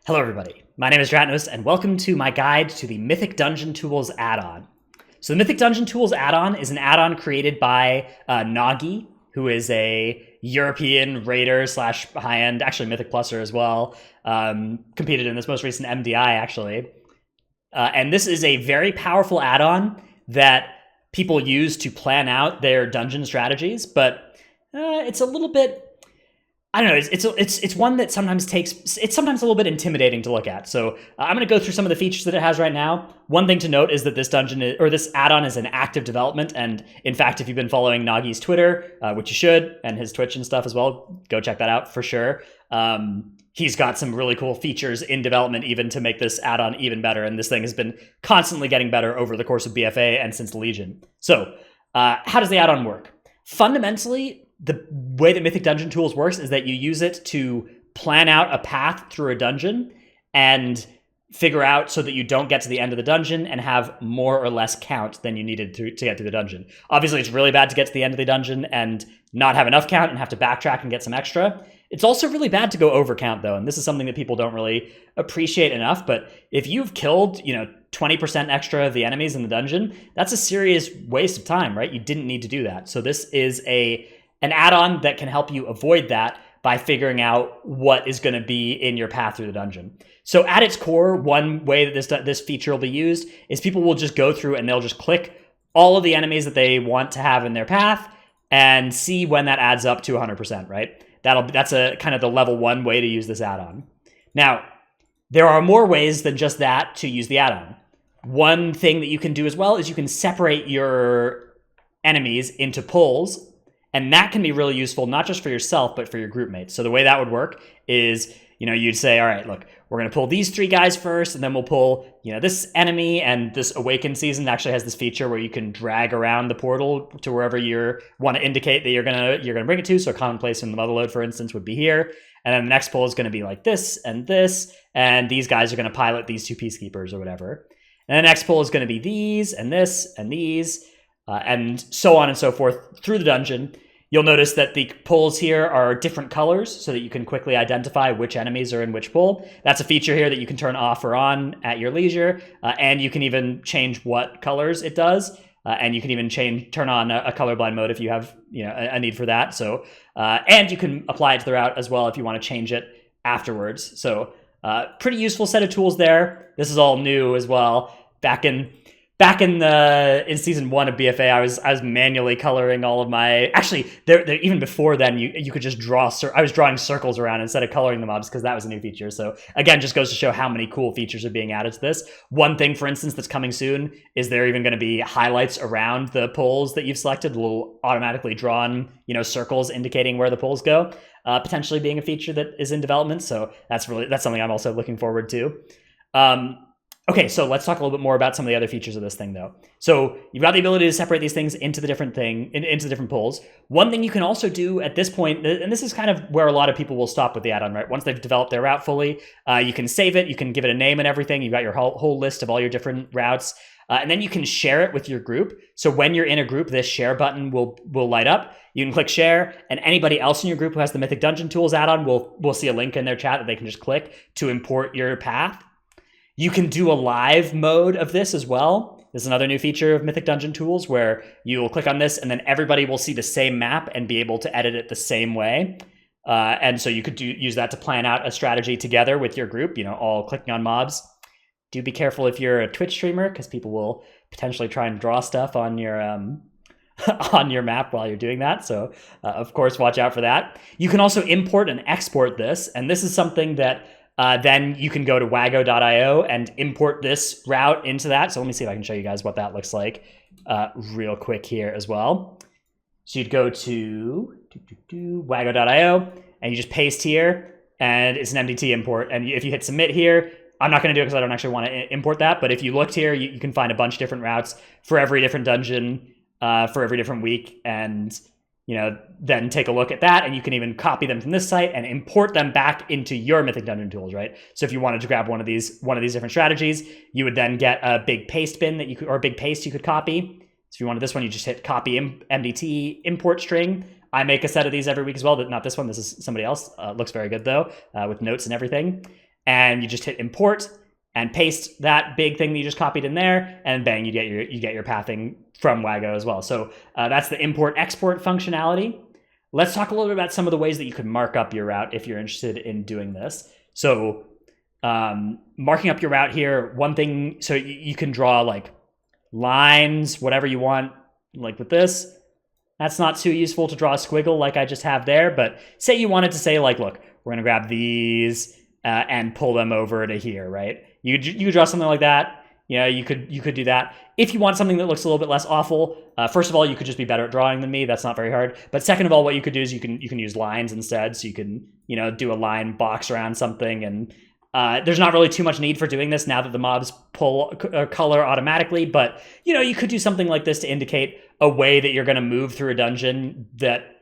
Hello everybody, my name is Dratnos, and welcome to my guide to the Mythic Dungeon Tools add-on. So the Mythic Dungeon Tools add-on is an add-on created by Nagi, who is a European raider slash high-end, actually Mythic Pluser as well, competed in this most recent MDI actually. And this is a very powerful add-on that people use to plan out their dungeon strategies, but it's a little bit, I don't know. It's one that sometimes it's sometimes a little bit intimidating to look at. So I'm going to go through some of the features that it has right now. One thing to note is that this this add-on is in active development, and in fact, if you've been following Nagi's Twitter, which you should, and his Twitch and stuff as well, go check that out for sure. He's got some really cool features in development even to make this add-on even better, and this thing has been constantly getting better over the course of BFA and since Legion. So how does the add-on work? Fundamentally, the way that Mythic Dungeon Tools works is that you use it to plan out a path through a dungeon and figure out so that you don't get to the end of the dungeon and have more or less count than you needed to get through the dungeon. Obviously, it's really bad to get to the end of the dungeon and not have enough count and have to backtrack and get some extra. It's also really bad to go over count, though, and this is something that people don't really appreciate enough, but if you've killed, 20% extra of the enemies in the dungeon, that's a serious waste of time, right? You didn't need to do that. So this is an add-on that can help you avoid that by figuring out what is going to be in your path through the dungeon. So at its core, one way that this feature will be used is people will just go through and they'll just click all of the enemies that they want to have in their path and see when that adds up to 100%, right? That's a kind of the level 1 way to use this add-on. Now, there are more ways than just that to use the add-on. One thing that you can do as well is you can separate your enemies into pulls. And that can be really useful, not just for yourself, but for your group mates. So the way that would work is, you'd say, all right, look, we're going to pull these 3 guys first, and then we'll pull, this enemy. And this Awakened season actually has this feature where you can drag around the portal to wherever you want to indicate that you're gonna bring it to. So Commonplace in the Motherlode, for instance, would be here. And then the next pull is going to be like this, and these guys are going to pilot these 2 Peacekeepers or whatever. And the next pull is going to be these, and this, and these. And so on and so forth through the dungeon. You'll notice that the pulls here are different colors so that you can quickly identify which enemies are in which pull. That's a feature here that you can turn off or on at your leisure. And you can even change what colors it does. And you can even turn on a colorblind mode if you have a need for that. So and you can apply it to the route as well if you want to change it afterwards. So pretty useful set of tools there. This is all new as well. Back in season 1 of BFA, I was manually coloring all of my. Actually, there even before then, you could just draw. I was drawing circles around instead of coloring the mobs because that was a new feature. So again, just goes to show how many cool features are being added to this. One thing, for instance, that's coming soon is there even going to be highlights around the pulls that you've selected, little automatically drawn circles indicating where the pulls go. Potentially being a feature that is in development. So that's something I'm also looking forward to. Okay, so let's talk a little bit more about some of the other features of this thing, though. So you've got the ability to separate these things into the different pulls. One thing you can also do at this point, and this is kind of where a lot of people will stop with the add-on, right? Once they've developed their route fully, you can save it, you can give it a name and everything. You've got your whole list of all your different routes, and then you can share it with your group. So when you're in a group, this share button will light up. You can click share, and anybody else in your group who has the Mythic Dungeon Tools add-on will see a link in their chat that they can just click to import your path. You can do a live mode of this as well. This is another new feature of Mythic Dungeon Tools where you'll click on this and then everybody will see the same map and be able to edit it the same way. And so you could use that to plan out a strategy together with your group, all clicking on mobs. Do be careful if you're a Twitch streamer because people will potentially try and draw stuff on your on your map while you're doing that. So of course, watch out for that. You can also import and export this. And this is something that then you can go to wago.io and import this route into that. So let me see if I can show you guys what that looks like real quick here as well. So you'd go to wago.io and you just paste here and it's an MDT import. And if you hit submit here, I'm not going to do it because I don't actually want to import that. But if you looked here, you can find a bunch of different routes for every different dungeon, for every different week. And then take a look at that, and you can even copy them from this site and import them back into your Mythic Dungeon Tools, right? So if you wanted to grab one of these different strategies, you would then get a big paste bin or a big paste you could copy. So if you wanted this one, you just hit copy MDT import string. I make a set of these every week as well, but not this one. This is somebody else. Looks very good though, with notes and everything. and you just hit import and paste that big thing that you just copied in there, and bang, you get your pathing from Wago as well. So that's the import export functionality. Let's talk a little bit about some of the ways that you could mark up your route if you're interested in doing this. So marking up your route here, one thing, so you can draw like lines, whatever you want, like with this. That's not too useful to draw a squiggle like I just have there, but say you wanted to say like, look, we're gonna grab these and pull them over to here, right? You could draw something like that. Yeah, you could do that. If you want something that looks a little bit less awful, first of all, you could just be better at drawing than me. That's not very hard. But second of all, what you could do is you can use lines instead. So you can do a line box around something, and there's not really too much need for doing this now that the mobs pull color automatically. But you could do something like this to indicate a way that you're going to move through a dungeon that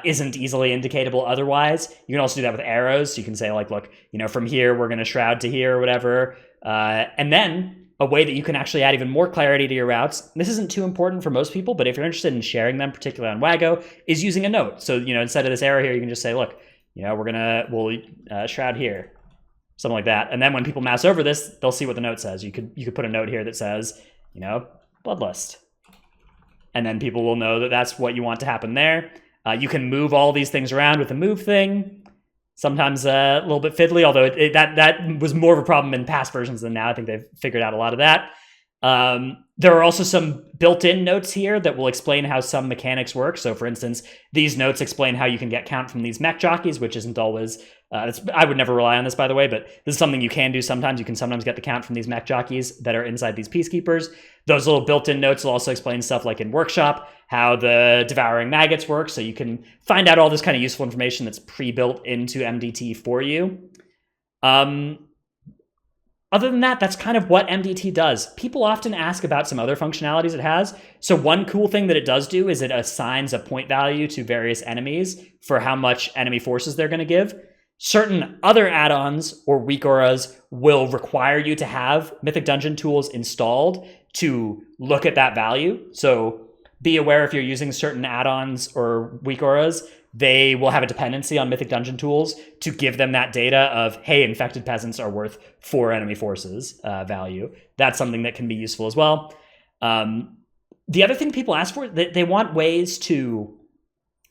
isn't easily indicatable otherwise. You can also do that with arrows. So you can say like, look, from here we're going to shroud to here or whatever, and then a way that you can actually add even more clarity to your routes. This isn't too important for most people, but if you're interested in sharing them, particularly on Wago, is using a note. So, instead of this arrow here, you can just say, look, we'll shroud here, something like that. And then when people mouse over this, they'll see what the note says. You could put a note here that says, Bloodlust. And then people will know that that's what you want to happen there. You can move all these things around with the move thing. Sometimes a little bit fiddly, although that was more of a problem in past versions than now. I think they've figured out a lot of that. There are also some built-in notes here that will explain how some mechanics work. So, for instance, these notes explain how you can get count from these mech jockeys, which isn't always... I would never rely on this, by the way, but this is something you can do sometimes. You can sometimes get the count from these mech jockeys that are inside these peacekeepers. Those little built-in notes will also explain stuff like in Workshop, how the devouring maggots work. So you can find out all this kind of useful information that's pre-built into MDT for you. Other than that, that's kind of what MDT does. People often ask about some other functionalities it has. So one cool thing that it does do is it assigns a point value to various enemies for how much enemy forces they're going to give. Certain other add-ons or weak auras will require you to have Mythic Dungeon tools installed to look at that value. So be aware if you're using certain add-ons or weak auras, they will have a dependency on Mythic Dungeon tools to give them that data of, hey, infected peasants are worth 4 enemy forces value. That's something that can be useful as well. The other thing people ask for, they want ways to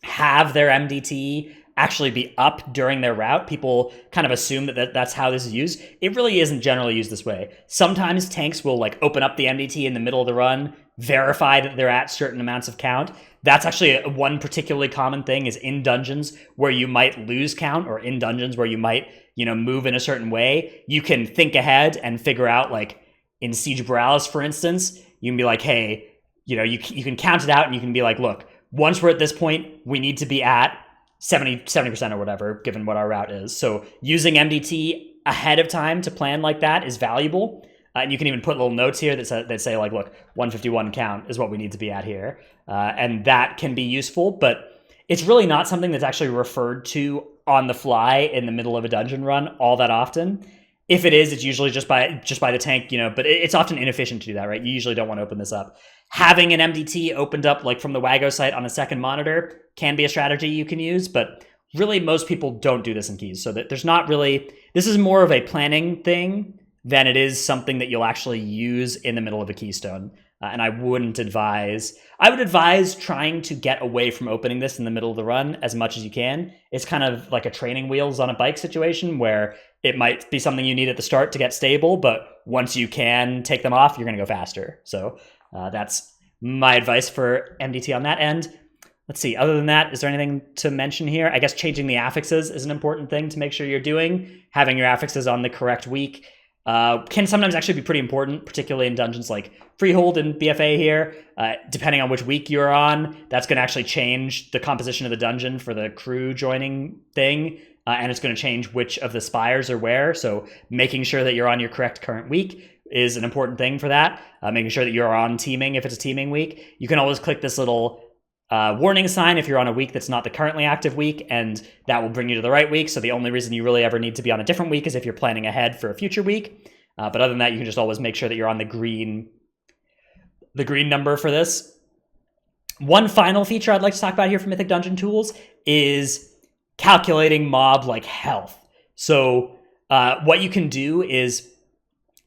have their MDT actually be up during their route. People kind of assume that's how this is used. It really isn't generally used this way. Sometimes tanks will like open up the MDT in the middle of the run, verify that they're at certain amounts of count. That's actually one particularly common thing is in dungeons where you might lose count, or in dungeons where you might, move in a certain way. You can think ahead and figure out, like in Siege of Borealis, for instance, you can be like, hey, you can count it out and you can be like, look, once we're at this point, we need to be at 70% or whatever, given what our route is. So using MDT ahead of time to plan like that is valuable. And you can even put little notes here that say like, look, 151 count is what we need to be at here. And that can be useful, but it's really not something that's actually referred to on the fly in the middle of a dungeon run all that often. If it is, it's usually just by the tank, but it's often inefficient to do that, right? You usually don't want to open this up. Having an MDT opened up like from the Wago site on a second monitor can be a strategy you can use, but really most people don't do this in keys. So that there's not really, this is more of a planning thing than it is something that you'll actually use in the middle of a keystone. And I would advise trying to get away from opening this in the middle of the run as much as you can. It's kind of like a training wheels on a bike situation where it might be something you need at the start to get stable, but once you can take them off, you're going to go faster. So that's my advice for MDT on that end. Let's see. Other than that, is there anything to mention here? I guess changing the affixes is an important thing to make sure you're doing. Having your affixes on the correct week can sometimes actually be pretty important, particularly in dungeons like Freehold and BFA here. Depending on which week you're on, that's going to actually change the composition of the dungeon for the crew joining thing, and it's going to change which of the spires are where. So making sure that you're on your correct current week is an important thing for that. Making sure that you're on teaming if it's a teaming week. You can always click this little warning sign if you're on a week that's not the currently active week, and that will bring you to the right week. So the only reason you really ever need to be on a different week is if you're planning ahead for a future week. But other than that, you can just always make sure that you're on the green number for this. One final feature I'd like to talk about here for Mythic Dungeon Tools is calculating mob like health. So What you can do is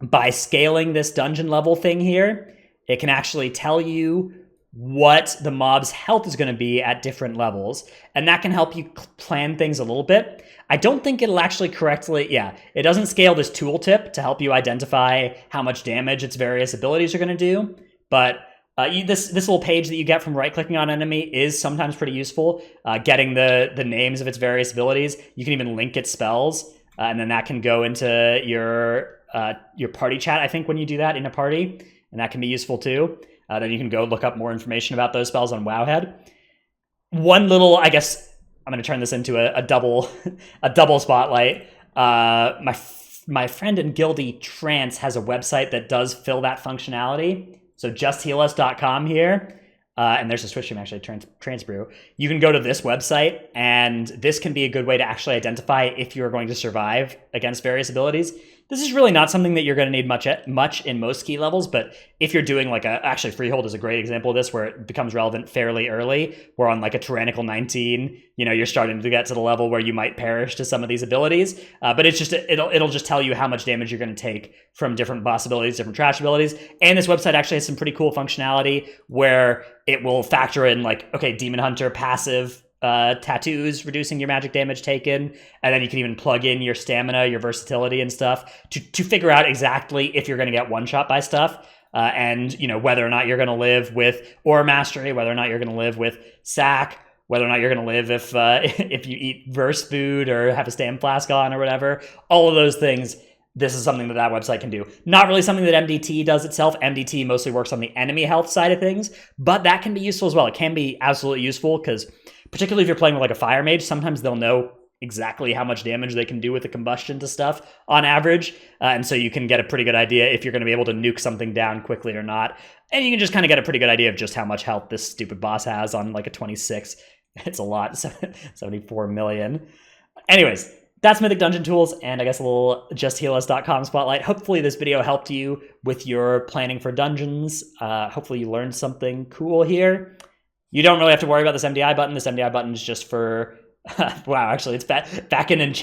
by scaling this dungeon level thing here, it can actually tell you what the mob's health is going to be at different levels, and that can help you plan things a little bit. I don't think it'll actually correctly, it doesn't scale this tooltip to help you identify how much damage its various abilities are going to do, but this little page that you get from right-clicking on enemy is sometimes pretty useful. Getting the names of its various abilities, you can even link its spells, and then that can go into your party chat, I think, when you do that in a party, and that can be useful too. Then you can go look up more information about those spells on Wowhead. One little, I guess, I'm going to turn this into a double spotlight. My friend and guildie Trance has a website that does fill that functionality. So justhealus.com here. And there's a Twitch stream actually, Transbrew. You can go to this website, and this can be a good way to actually identify if you're going to survive against various abilities. This is really not something that you're going to need much in most ski levels, but if you're doing like actually Freehold is a great example of this, where it becomes relevant fairly early, where on like a Tyrannical 19, you're starting to get to the level where you might perish to some of these abilities. But it's just, it'll just tell you how much damage you're going to take from different boss abilities, different trash abilities. And this website actually has some pretty cool functionality where it will factor in like, okay, Demon Hunter passive tattoos reducing your magic damage taken, and then you can even plug in your stamina, your versatility and stuff to figure out exactly if you're going to get one shot by stuff, and whether or not you're going to live with Aura Mastery, whether or not you're going to live with Sack, whether or not you're going to live if you eat verse food or have a stam flask on or whatever. All of those things, this is something that website can do. Not really something that MDT does itself. MDT mostly works on the enemy health side of things, but that can be useful as well. It can be absolutely useful because particularly if you're playing with like a fire mage, sometimes they'll know exactly how much damage they can do with the combustion to stuff on average. And so you can get a pretty good idea if you're going to be able to nuke something down quickly or not. And you can just kind of get a pretty good idea of just how much health this stupid boss has on like a 26. It's a lot, 74 million. Anyways, that's Mythic Dungeon Tools, and I guess a little justhealus.com spotlight. Hopefully this video helped you with your planning for dungeons. Hopefully you learned something cool here. You don't really have to worry about this MDI button. This MDI button is just for, wow, actually it's back in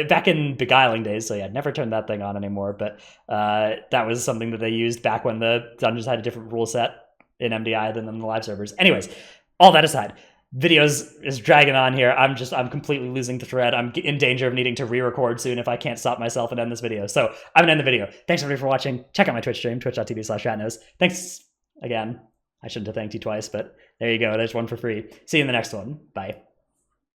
back in Beguiling days. So yeah, never turned that thing on anymore. But that was something that they used back when the dungeons had a different rule set in MDI than in the live servers. Anyways, all that aside, video is dragging on here. I'm completely losing the thread. I'm in danger of needing to re-record soon if I can't stop myself and end this video. So I'm gonna end the video. Thanks everybody for watching. Check out my Twitch stream, twitch.tv/ratnose. Thanks again. I shouldn't have thanked you twice, but there you go. There's one for free. See you in the next one. Bye.